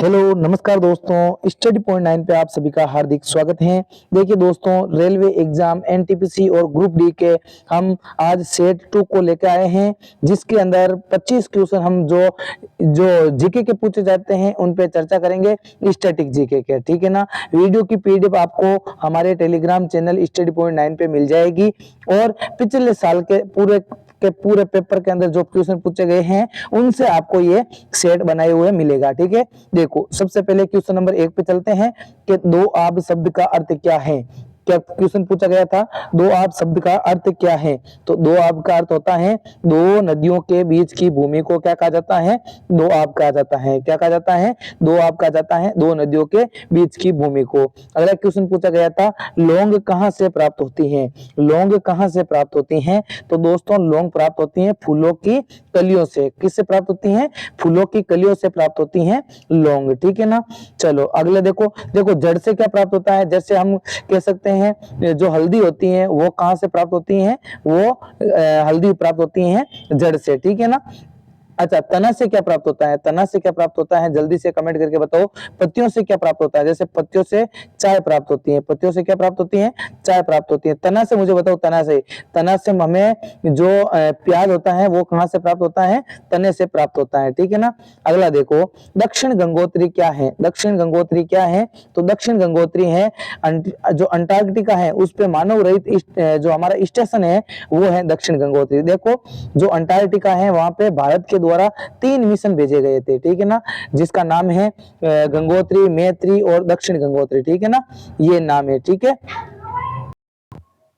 Hello नमस्कार दोस्तों, study point 9 पे आप सभी का हार्दिक स्वागत है। देखिए दोस्तों, रेलवे एग्जाम एनटीपीसी और ग्रुप डी के हम आज सेट 2 को लेकर आए हैं, जिसके अंदर 25 क्वेश्चन हम जो जो जीके के पूछे जाते हैं उन पे चर्चा करेंगे, स्टैटिक जीके के। ठीक है ना। वीडियो की पीडीएफ आपको हमारे टेलीग्राम चैनल स्टडी पॉइंट 9 पे मिल जाएगी और पिछले साल के पूरे पेपर के अंदर जो क्वेश्चन पूछे गए हैं उनसे आपको ये सेट बनाए हुए मिलेगा। ठीक है। देखो, सबसे पहले क्वेश्चन नंबर 1 पे चलते हैं कि दो आब शब्द का अर्थ क्या है। क्या क्वेश्चन पूछा गया था, दो आब शब्द का अर्थ क्या है। तो दो आब का अर्थ होता है दो नदियों के बीच की भूमि को क्या कहा जाता है, दो आब कहा जाता है। क्या कहा जाता है, दो आब कहा जाता है, दो नदियों के बीच की भूमि को। अगला क्वेश्चन पूछा गया था, लौंग कहाँ से प्राप्त होती है। लौंग कहाँ से प्राप्त होती हैं। तो दोस्तों, लौंग प्राप्त होती हैं फूलों की कलियों से। किससे प्राप्त होती हैं, फूलों की कलियों से प्राप्त होती हैं लौंग। ठीक है ना। चलो अगले देखो, जड़ से क्या प्राप्त होता है। जैसे हम कह सकते हैं जो हल्दी होती है वो कहां से प्राप्त होती है, वो हल्दी प्राप्त होती है जड़ से। ठीक है ना। अच्छा, तना से क्या प्राप्त होता है, तना से क्या प्राप्त होता है, जल्दी से कमेंट करके बताओ। पत्तियों से क्या प्राप्त होता है, जैसे पत्तियों से चाय प्राप्त होती है। पत्तियों से क्या प्राप्त होती है, चाय प्राप्त होती है। तना से मुझे बताओ, तना से हमें जो प्याज होता है वो कहां से प्राप्त होता है, तने से प्राप्त होता है। ठीक है ना। अगला देखो, दक्षिण गंगोत्री क्या है। दक्षिण गंगोत्री क्या है, तो दक्षिण गंगोत्री है जो अंटार्कटिका है उस पे मानव रहित जो हमारा स्टेशन है वो है दक्षिण गंगोत्री। देखो, जो अंटार्कटिका है वहां पे भारत के द्वारा 3 मिशन भेजे गए थे। ठीक है ना, जिसका नाम है गंगोत्री, मैत्री और दक्षिण गंगोत्री। ठीक है ना, ये नाम है। ठीक है।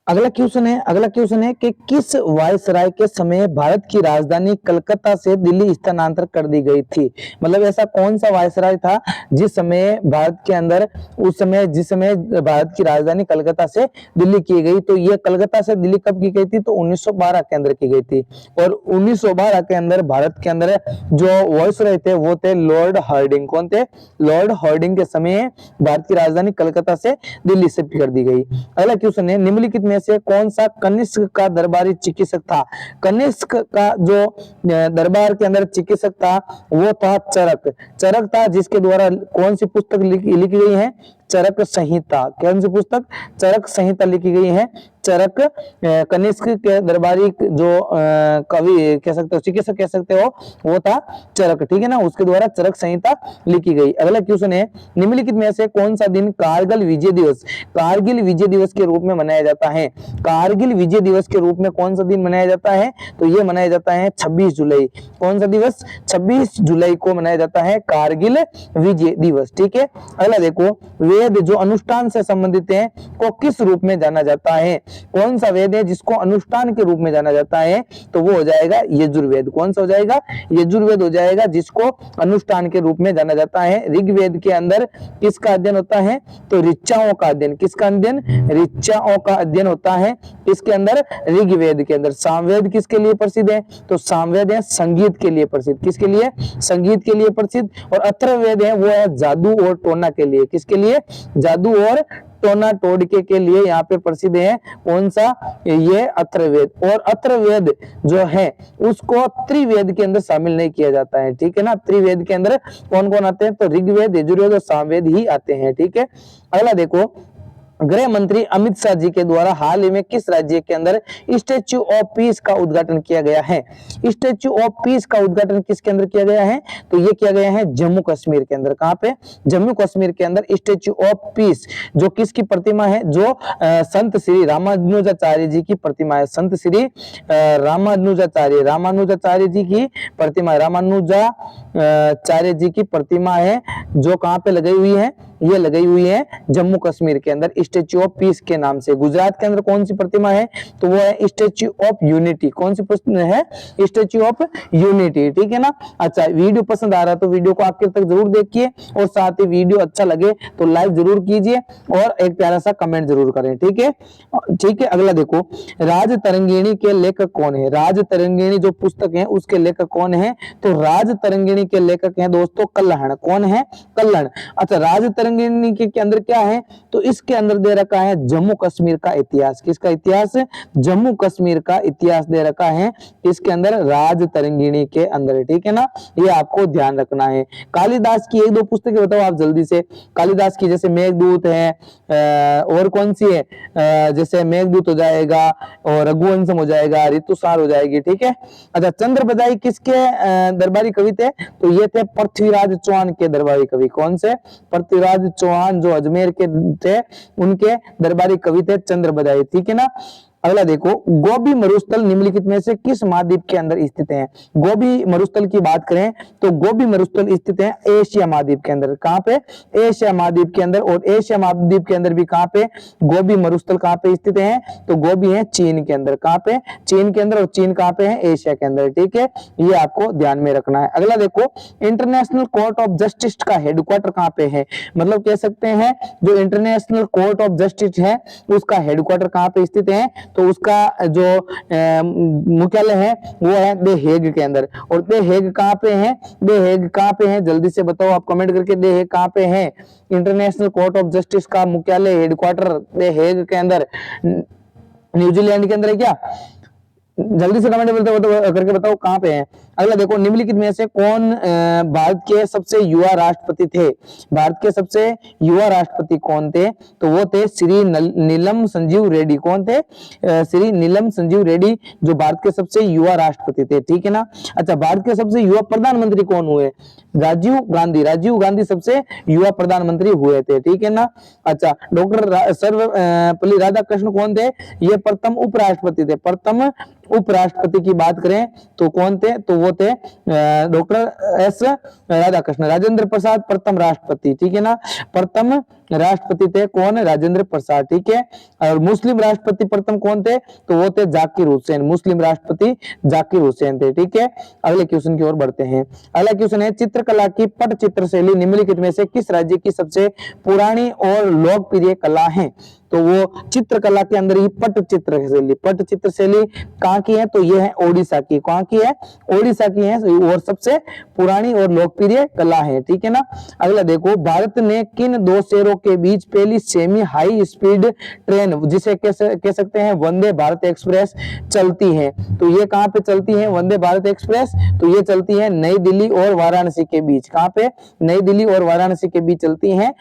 अगला क्वेश्चन है कि किस वायसराय के समय भारत की राजधानी कलकत्ता से दिल्ली स्थानांतर कर दी गई थी। मतलब ऐसा कौन सा वायसराय था जिस समय भारत के अंदर जिस समय भारत की राजधानी कलकत्ता से दिल्ली की गई। तो ये कलकत्ता से दिल्ली कब की गई थी, तो 1912 के अंदर की गई थी। और 1912 के अंदर भारत के अंदर जो वायसराय थे वो थे लॉर्ड हार्डिंग। कौन थे, लॉर्ड हार्डिंग के समय भारत की राजधानी कलकत्ता से दिल्ली शिफ्ट कर दी गई। अगला क्वेश्चन है, निम्नलिखित में से कौन सा कनिष्क का दरबारी चिकित्सक था। कनिष्क का जो दरबार के अंदर चिकित्सक था वो था चरक था, जिसके द्वारा कौन सी पुस्तक लिखी गई है, चरक संहिता। कौन सी पुस्तक, चरक संहिता लिखी गई है। चरक कनिष्क के दरबारी जो कवि कह सकते हो, चिकित्सक कह सकते हो, वो था चरक। ठीक है ना, उसके द्वारा चरक संहिता लिखी गई। अगला क्वेश्चन है, निम्नलिखित में से कौन सा दिन कारगिल विजय दिवस के रूप में मनाया जाता है। कारगिल विजय दिवस के रूप में कौन सा दिन मनाया जाता है, तो ये मनाया जाता है 26 जुलाई। कौन सा दिवस, 26 जुलाई को मनाया जाता है कारगिल विजय दिवस। ठीक है। अगला देखो, वेद जो अनुष्ठान से संबंधित है को किस रूप में जाना जाता है। कौन सा वेद है जिसको अनुष्ठान के रूप में जाना जाता है, तो वो हो जाएगा यजुर्वेद। कौन सा हो जाएगा, यजुर्वेद हो जाएगा, जिसको अनुष्ठान के रूप में जाना जाता है। ऋग्वेद के अंदर किसका अध्ययन होता है, तो ऋचाओं का अध्ययन। किसका अध्ययन, ऋचाओं का अध्ययन होता है इसके अंदर, ऋग्वेद के अंदर। सामवेद किसके लिए प्रसिद्ध है, तो सामवेद है संगीत के लिए प्रसिद्ध। किसके लिए, संगीत के लिए प्रसिद्ध। और अथर्ववेद है वो है जादू और टोना के लिए। किसके लिए, जादू और टोना टोटके के लिए यहाँ पे प्रसिद्ध है। कौन सा, ये अथर्ववेद। और अथर्ववेद जो है उसको त्रिवेद के अंदर शामिल नहीं किया जाता है। ठीक है ना। त्रिवेद के अंदर कौन कौन आते हैं, तो ऋग्वेद, यजुर्वेद और सामवेद ही आते हैं। ठीक है। अगला देखो, गृह मंत्री अमित शाह जी के द्वारा हाल ही में किस राज्य के अंदर स्टैच्यू ऑफ पीस का उद्घाटन किया गया है। स्टैच्यू ऑफ पीस का उद्घाटन किसके अंदर किया गया है, तो ये किया गया है जम्मू कश्मीर के अंदर। कहां पे, जम्मू कश्मीर के अंदर स्टैच्यू ऑफ पीस जो किसकी प्रतिमा है, जो संत श्री रामानुजाचार्य जी की प्रतिमा है। संत श्री रामानुजाचार्य जी की प्रतिमा, रामानुजाचार्य जी की प्रतिमा है, जो कहां पे लगाई हुई है, ये लगाई हुई है जम्मू कश्मीर के अंदर स्टैच्यू ऑफ पीस के नाम से। गुजरात के अंदर कौन सी प्रतिमा है, तो वो है स्टैच्यू ऑफ यूनिटी। कौन सी प्रतिमा है, स्टैच्यू ऑफ यूनिटी। ठीक है ना। अच्छा, वीडियो पसंद आ रहा है तो वीडियो को आखिर तक जरूर देखिए और साथ ही वीडियो अच्छा लगे तो लाइक जरूर कीजिए और एक प्यारा सा कमेंट जरूर करें। ठीक है। ठीक है। अगला देखो, राज तरंगिणी के लेखक कौन है। राज तरंगिणी जो पुस्तक है उसके लेखक कौन है, तो राज तरंगिणी के लेखक हैं दोस्तों कल्हण। कौन है, कल्हण। अच्छा, राज तरंगिणी तरंगिणी के अंदर क्या है, तो इसके अंदर दे रखा है जम्मू कश्मीर का इतिहास। किसका इतिहास? जम्मू कश्मीर का इतिहास दे रखा है इसके अंदर, राज तरंगिणी के अंदर, ठीक है ना, ये आपको ध्यान रखना है। कालिदास की एक दो पुस्तकें बताओ आप जल्दी से। कालिदास की जैसे मेघदूत है, और कौन सी है, जैसे मेघदूत हो जाएगा, और रघुवंशम हो जाएगा, ऋतुसार हो जाएगी, ठीक है। अच्छा, चंद्र बदाई किसके दरबारी कवि थे, तो ये थे पृथ्वीराज चौहान के दरबारी कवि। कौन से? पृथ्वीराज चौहान जो अजमेर के थे, उनके दरबारी कवि थे चंद्र बदाई, ठीक है ना। अगला देखो, गोबी मरुस्थल निम्नलिखित में से किस महाद्वीप के अंदर स्थित है? गोबी मरुस्थल की बात करें तो गोबी मरुस्थल स्थित है एशिया महाद्वीप के अंदर। कहां पे? एशिया महाद्वीप के अंदर। और एशिया महाद्वीप के अंदर भी कहां पे गोबी मरुस्थल कहां पे स्थित है? तो गोबी है चीन के अंदर। कहां पे? चीन के अंदर। और चीन कहां पे है? एशिया के अंदर, ठीक है, ये आपको ध्यान में रखना है। अगला देखो, इंटरनेशनल कोर्ट ऑफ जस्टिस का हेडक्वार्टर कहां पे है? मतलब कह सकते हैं जो इंटरनेशनल कोर्ट ऑफ जस्टिस है उसका हेडक्वार्टर कहां पे स्थित है, तो उसका जो मुख्यालय है वो है द हेग के अंदर। और द हेग कहां पे है? द हेग कहां पे है? जल्दी से बताओ आप कमेंट करके, द हेग कहां पे है? इंटरनेशनल कोर्ट ऑफ जस्टिस का मुख्यालय हेडक्वार्टर द हेग के अंदर, न्यूजीलैंड के अंदर है क्या? जल्दी से कमेंट करके बताओ कहां पे है। अगला देखो, निम्नलिखित में से कौन भारत के सबसे युवा राष्ट्रपति थे? भारत के सबसे युवा राष्ट्रपति कौन थे? तो वो थे श्री नीलम संजीव रेड्डी। कौन थे? श्री नीलम संजीव रेड्डी जो भारत के सबसे युवा राष्ट्रपति थे, ठीक है ना। अच्छा, भारत के सबसे युवा प्रधानमंत्री कौन हुए? राजीव गांधी। राजीव गांधी सबसे युवा प्रधानमंत्री हुए थे, ठीक है ना। अच्छा, डॉक्टर सर्वपल्ली राधाकृष्ण कौन थे? ये प्रथम उपराष्ट्रपति थे। प्रथम उपराष्ट्रपति की बात करें तो कौन थे? तो वो थे डॉक्टर एस राधाकृष्ण। राजेंद्र प्रसाद प्रथम राष्ट्रपति, ठीक है ना। प्रथम राष्ट्रपति थे कौन? राजेंद्र प्रसाद, ठीक है। और मुस्लिम राष्ट्रपति प्रथम कौन थे? तो वो थे जाकिर हुसैन। मुस्लिम राष्ट्रपति जाकिर हुसैन थे, ठीक है। अगले क्वेश्चन की ओर बढ़ते हैं। अगला क्वेश्चन है, चित्रकला की पटचित्र शैली निम्नलिखित में से किस राज्य की सबसे पुरानी और लोकप्रिय कला है? तो वो चित्रकला के अंदर ही पटचित्र शैली कहाँ की है? तो ये है ओडिशा की। कहाँ की है? ओडिशा की है, और सबसे पुरानी और लोकप्रिय कला है, ठीक है ना। अगला देखो, भारत ने किन दो शहरों के बीच पहली सेमी हाई स्पीड ट्रेन, जिसे कह सकते हैं वंदे भारत एक्सप्रेस, चलती है? तो ये कहाँ पे चलती है वंदे भारत एक्सप्रेस? तो ये चलती है नई दिल्ली और वाराणसी के बीच। कहाँ पे? नई दिल्ली और वाराणसी के बीच चलती है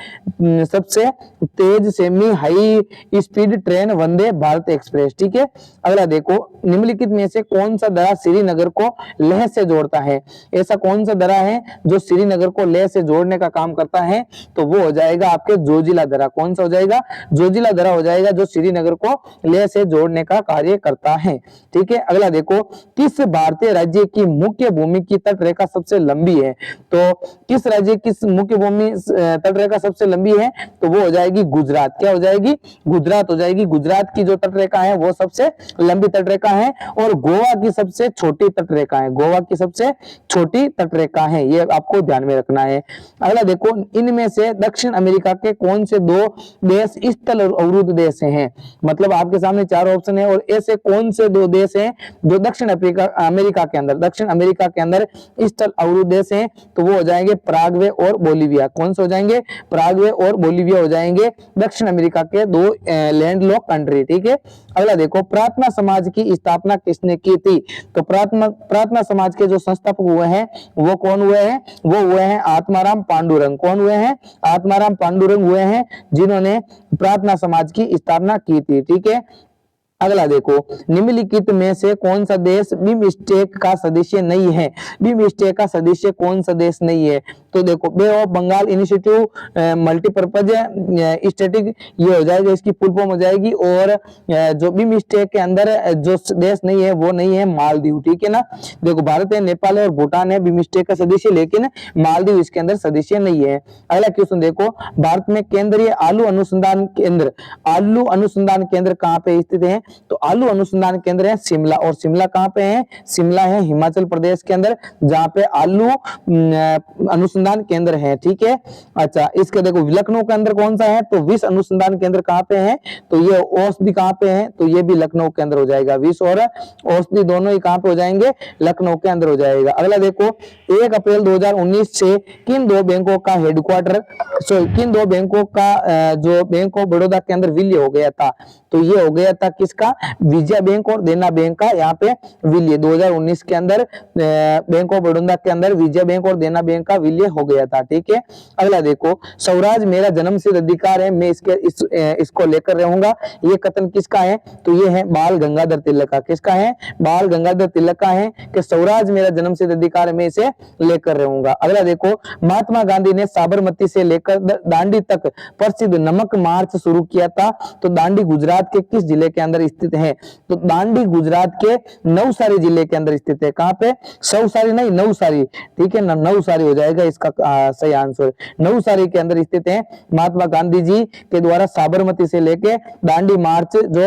सबसे तेज semi high speed train Vande Bharat express, ठीक है। अगला देखो, निम्नलिखित में से कौन सा दर्रा श्रीनगर को लेह से जोड़ता है? ऐसा कौन सा दर्रा है जो श्रीनगर को लेह से जोड़ने का काम करता है? तो वो हो जाएगा आपके जोजिला दर्रा। कौन सा हो जाएगा? जोजिला दर्रा हो जाएगा, जो श्रीनगर को लेह से जोड़ने का कार्य करता है, ठीक है। अगला देखो, किस भारतीय राज्य की मुख्य भूमि की तटरेखा सबसे लंबी है? तो किस राज्य की मुख्य भूमि तटरेखा सबसे लंबी है? तो वो हो जाएगी गुजरात। क्या हो जाएगी? गुजरात हो जाएगी। गुजरात की जो तटरेखा है वो सबसे लंबी तटरेखा है, और गोवा की सबसे छोटी तटरेखा है। गोवा की सबसे छोटी तटरेखा है, ये आपको ध्यान में रखना है। अगला देखो, इनमें से दक्षिण अमेरिका के कौन से दो देश स्थल अवरुद्ध देश हैं? मतलब आपके सामने चार ऑप्शन है, और ऐसे कौन से दो देश हैं जो दक्षिण अमेरिका के अंदर स्थल अवरुद्ध देश हैं? तो वो हो जाएंगे पराग्वे और बोलिविया। कौन से हो जाएंगे? पराग्वे और बोलिविया हो जाएंगे दक्षिण अमेरिका के दो लैंडलॉक कंट्री, ठीक है। अगला देखो, प्रार्थना समाज की स्थापना किसने की थी? तो प्रार्थना समाज के जो संस्थापक हुए हैं वो कौन हुए हैं? वो हुए हैं आत्माराम पांडुरंग। कौन हुए हैं? आत्माराम पांडुरंग हुए हैं, जिन्होंने प्रार्थना समाज की स्थापना की थी, ठीक है। अगला देखो, निम्नलिखित में से कौन सा देश बिमस्टेक का सदस्य नहीं है? बिमस्टेक का सदस्य कौन सा देश नहीं है? तो देखो, bay of Bengal initiative multipurpose static, ये हो जाएगा, इसकी फुल फॉर्म हो जाएगी। और जो बिमस्टेक के अंदर जो देश नहीं है वो नहीं है मालदीव, ठीक है ना। देखो, भारत है, नेपाल है और भूटान है बिमस्टेक का सदस्य, लेकिन मालदीव इसके अंदर सदस्य नहीं है। अगला क्वेश्चन देखो, भारत में केंद्रीय आलू अनुसंधान केंद्र कहाँ पे स्थित है? तो आलू अनुसंधान केंद्र है शिमला। और शिमला कहाँ पे है? शिमला है हिमाचल प्रदेश के अंदर, जहाँ पे आलू अनुसंधान अनुसंधान केंद्र है, ठीक है। अच्छा, इसके देखो लखनऊ के अंदर कौन सा है, तो विष अनुसंधान केंद्र कहाँ पे है, तो ये औषधि कहाँ पे है, तो ये भी लखनऊ के अंदर हो जाएगा। विष और औषधि दोनों ही कहाँ पे हो जाएंगे, लखनऊ के अंदर हो जाएगा। अगला देखो 1 अप्रैल 2019 से किन दो बैंकों का हेडक्वार्टर, किन दो बैंकों का जो बैंक ऑफ बड़ौदा के अंदर विलय हो गया था, तो ये हो गया था किसका, विजया बैंक और देना बैंक का यहाँ पे विलय 2019 के अंदर बैंक ऑफ बड़ौदा के अंदर विजया बैंक और देना बैंक का विलय हो गया था, ठीक है। अगला देखो स्वराज मेरा जन्मसिद्ध अधिकार है, मैं इसको लेकर रहूंगा, ये कथन किसका है, तो ये है बाल गंगाधर तिलक का। किसका है, बाल गंगाधर तिलक का है कि स्वराज मेरा जन्मसिद्ध अधिकार है, मैं इसे लेकर रहूंगा। अगला देखो महात्मा गांधी ने साबरमती से लेकर दांडी तक प्रसिद्ध नमक मार्च शुरू किया था, तो दांडी गुजरात के किस जिले के अंदर स्थित है, तो दांडी गुजरात के नवसारी जिले के अंदर स्थित है। कहां पे, सौसारी नहीं, नवसारी, ठीक है ना, नवसारी हो जाएगा इसका सही आंसर। नवसारी के अंदर स्थित है। महात्मा गांधी जी के द्वारा साबरमती से लेके दांडी मार्च जो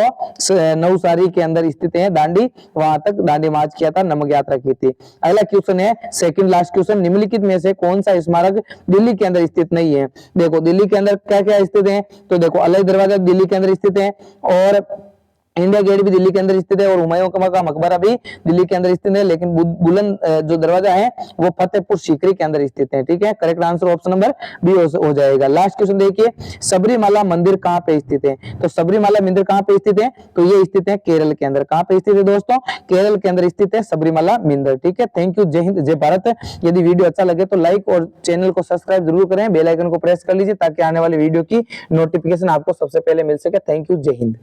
नवसारी के अंदर स्थित है, दांडी, वहां तक दांडी मार्च किया था, नमक यात्रा की थी। अगला क्वेश्चन है सेकंड लास्ट क्वेश्चन, निम्नलिखित में से कौन सा स्मारक दिल्ली के अंदर स्थित नहीं है। देखो दिल्ली के अंदर क्या क्या स्थित है, तो देखो अलाई दरवाजा दिल्ली के अंदर स्थित है, और इंडिया गेट भी दिल्ली के अंदर स्थित है, और हुमायूं का मकबरा भी दिल्ली के अंदर स्थित है, लेकिन बुलंद जो दरवाजा है वो फतेहपुर सीकरी के अंदर स्थित है, ठीक है। Correct answer option number B हो जाएगा। लास्ट क्वेश्चन देखिए, सबरीमाला मंदिर कहाँ पे स्थित है, तो सबरीमाला मंदिर कहाँ पे स्थित है, तो ये स्थित है केरल के अंदर। कहाँ पे स्थित है दोस्तों, केरल के अंदर स्थित है सबरीमाला मंदिर, ठीक है। थैंक यू, जय हिंद, जय भारत। यदि वीडियो अच्छा लगे तो लाइक और चैनल को सब्सक्राइब जरूर करें, बेल आइकन को प्रेस कर लीजिए ताकि आने वाली वीडियो की नोटिफिकेशन आपको सबसे पहले मिल सके। थैंक यू, जय हिंद।